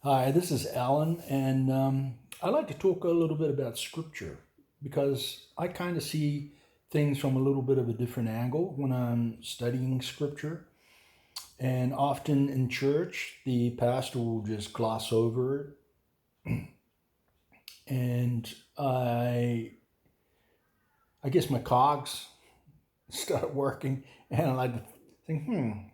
Hi, this is Alan, and I'd like to talk a little bit about Scripture because I kind of see things from a little bit of a different angle when I'm studying Scripture. And often in church, the pastor will just gloss over it, and I guess my cogs start working, and I like to think,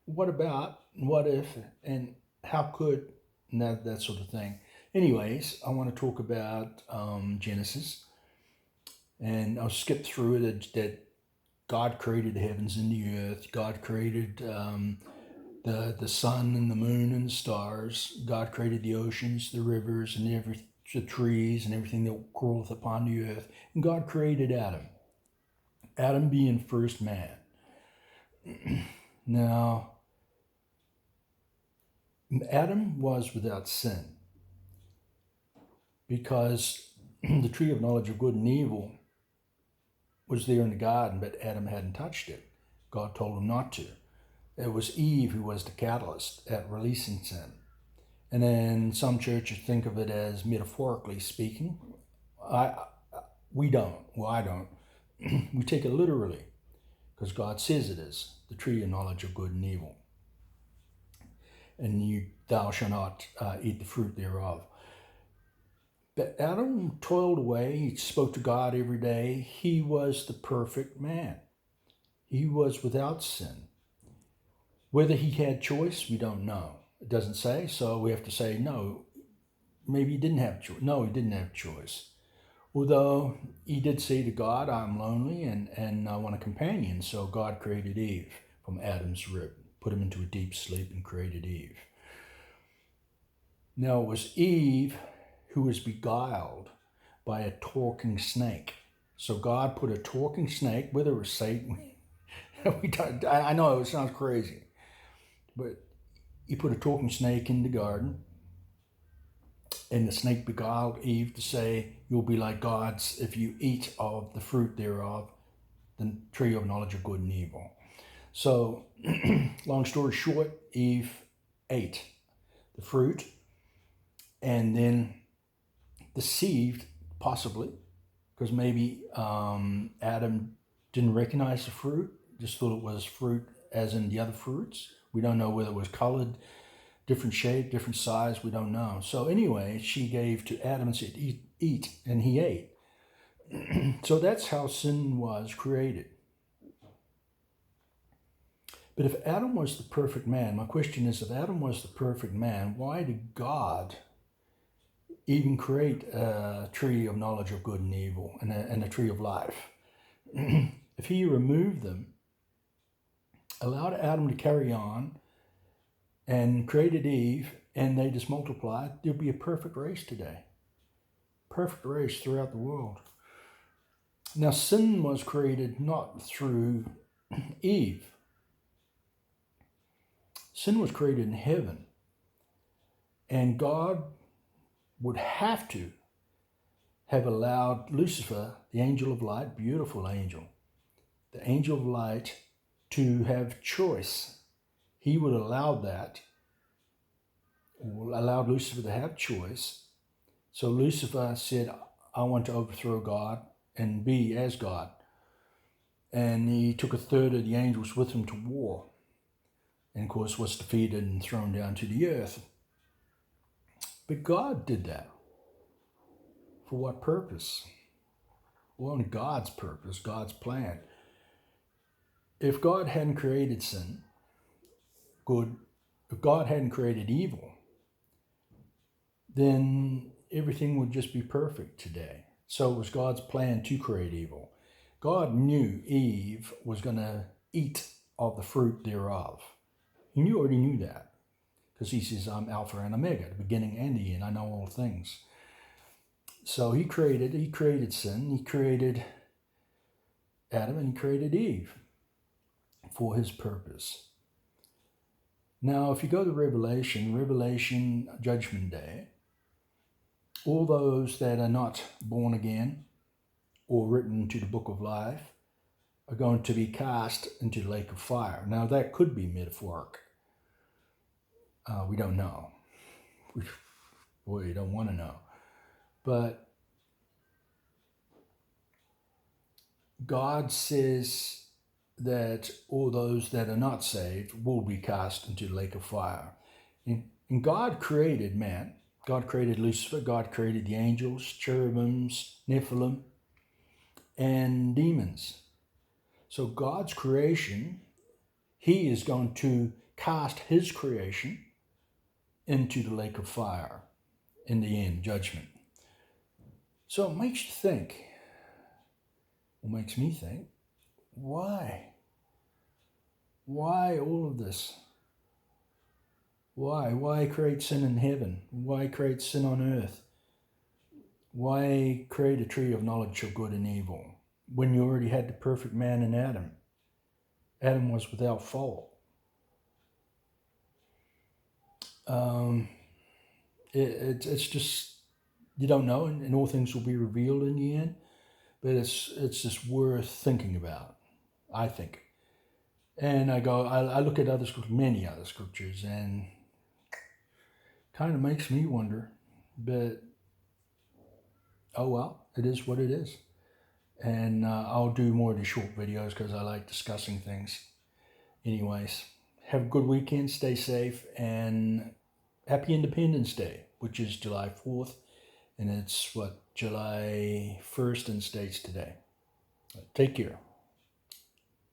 what about, what if, and how could, and that sort of thing. Anyways, I want to talk about Genesis, and I'll skip through it. That God created the heavens and the earth. God created the sun and the moon and the stars. God created the oceans, the rivers, and the trees and everything that crawleth upon the earth. And God created Adam. Adam being first man. Now, Adam was without sin because the tree of knowledge of good and evil was there in the garden, but Adam hadn't touched it. God told him not to. It was Eve who was the catalyst at releasing sin. And then some churches think of it as metaphorically speaking. I, we don't. Well, I don't. We take it literally because God says it is the tree of knowledge of good and evil. And thou shalt not eat the fruit thereof. But Adam toiled away. He spoke to God every day. He was the perfect man. He was without sin. Whether he had choice, we don't know. It doesn't say, so we have to say no. Maybe he didn't have choice. No, he didn't have choice. Although he did say to God, I'm lonely and I want a companion. So God created Eve from Adam's rib, put him into a deep sleep and created Eve. Now it was Eve who was beguiled by a talking snake. So God put a talking snake, whether it was Satan, I know it sounds crazy, but he put a talking snake in the garden, and the snake beguiled Eve to say, you'll be like gods if you eat of the fruit thereof, the tree of knowledge of good and evil. So, long story short, Eve ate the fruit and then deceived, possibly, because maybe Adam didn't recognize the fruit, just thought it was fruit as in the other fruits. We don't know whether it was colored, different shape, different size, we don't know. So anyway, she gave to Adam and said, eat, and he ate. So that's how sin was created. But if Adam was the perfect man, my question is, if Adam was the perfect man, why did God even create a tree of knowledge of good and evil and a tree of life? If he removed them, allowed Adam to carry on, and created Eve, and they just multiplied, there'd be a perfect race today. Perfect race throughout the world. Now, sin was created not through Eve. Sin was created in heaven. And God would have to have allowed Lucifer, the angel of light, beautiful angel, the angel of light, to have choice. He would allow that, or allowed Lucifer to have choice. So Lucifer said, I want to overthrow God and be as God. And he took a third of the angels with him to war. And of course was defeated and thrown down to the earth. But God did that. For what purpose? Well, in God's purpose, God's plan. If God hadn't created sin, good, if God hadn't created evil, then everything would just be perfect today. So it was God's plan to create evil. God knew Eve was going to eat of the fruit thereof. He already knew that because he says, I'm Alpha and Omega, the beginning and the end. I know all things. So he created sin, he created Adam, and he created Eve for his purpose. Now, if you go to Revelation, Judgment Day, all those that are not born again or written to the book of life are going to be cast into the lake of fire. Now, that could be metaphoric. We don't know. Boy, you don't want to know. But God says that all those that are not saved will be cast into the lake of fire. And God created man. God created Lucifer. God created the angels, cherubims, Nephilim, and demons. So God's creation, he is going to cast his creation into the lake of fire in the end, judgment. So it makes you think, it makes me think, why? Why all of this? Why? Why create sin in heaven? Why create sin on earth? Why create a tree of knowledge of good and evil when you already had the perfect man in Adam? Adam was without fault. It's just, you don't know, and all things will be revealed in the end. But it's just worth thinking about, I think. And I look at many other scriptures, and kind of makes me wonder. But oh well, it is what it is. And I'll do more of these short videos because I like discussing things. Anyways, have a good weekend, stay safe, and happy Independence Day, which is July 4th. And it's July 1st in States today. Take care.